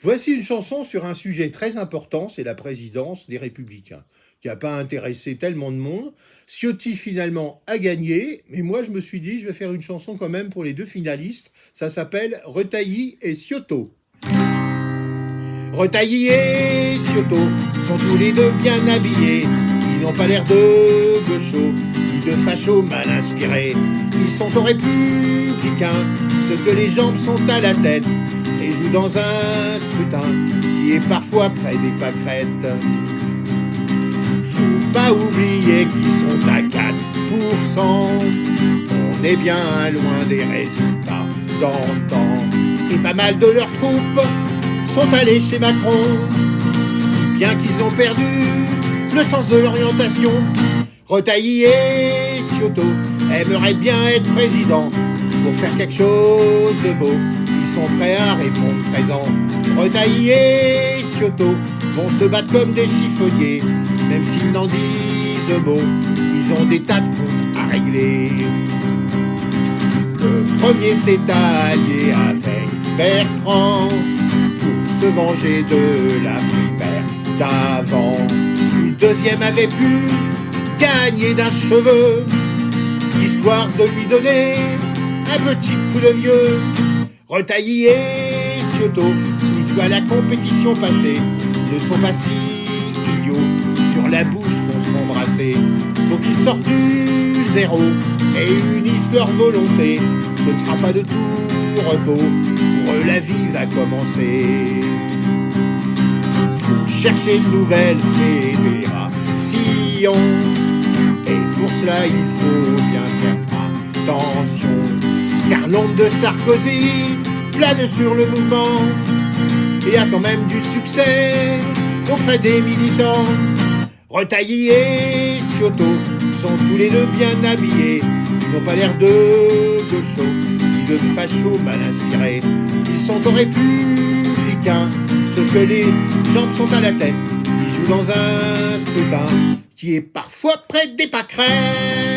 Voici une chanson sur un sujet très important, c'est la présidence des Républicains, qui n'a pas intéressé tellement de monde. Ciotti finalement a gagné, mais moi je me suis dit je vais faire une chanson quand même pour les deux finalistes. Ça s'appelle Retailleau et Ciotti. Retailleau et Ciotti sont tous les deux bien habillés. Ils n'ont pas l'air de gauchos, ni de fachos mal inspirés. Ils sont aux républicains, ceux que les jambes sont à la tête, et jouent dans un scrutin qui est parfois près des pâquerettes. Faut pas oublier qu'ils sont à 4%. On est bien loin des résultats d'antan. Et pas mal de leurs troupes sont allés chez Macron, si bien qu'ils ont perdu le sens de l'orientation. Retailleau et Ciotti aimeraient bien être président pour faire quelque chose de beau. Ils sont prêts à répondre présent. Retailleau et Ciotti vont se battre comme des chiffonniers, même s'ils n'en disent mot. Ils ont des tas de comptes à régler. Le premier s'est allié avec Bertrand pour se venger de la primaire d'avant. Le deuxième avait pu gagner d'un cheveu, histoire de lui donner un petit coup de vieux. Retailleau et Ciotti, une fois la compétition passée, ne sont pas si idiots, sur la bouche vont s'embrasser. Faut qu'ils sortent du zéro et unissent leur volonté. Ce ne sera pas de tout repos, pour eux la vie va commencer. Faut chercher de nouvelles fédérations, et pour cela il faut bien faire attention, car l'ombre de Sarkozy plane sur le mouvement et a quand même du succès auprès des militants. Retailleau et Ciotti sont tous les deux bien habillés. Ils n'ont pas l'air de gauchos, ni de fachos mal inspirés. Ils sont aux républicains, ceux que les jambes sont à la tête. Ils jouent dans un scrutin qui est parfois près des pâquerettes.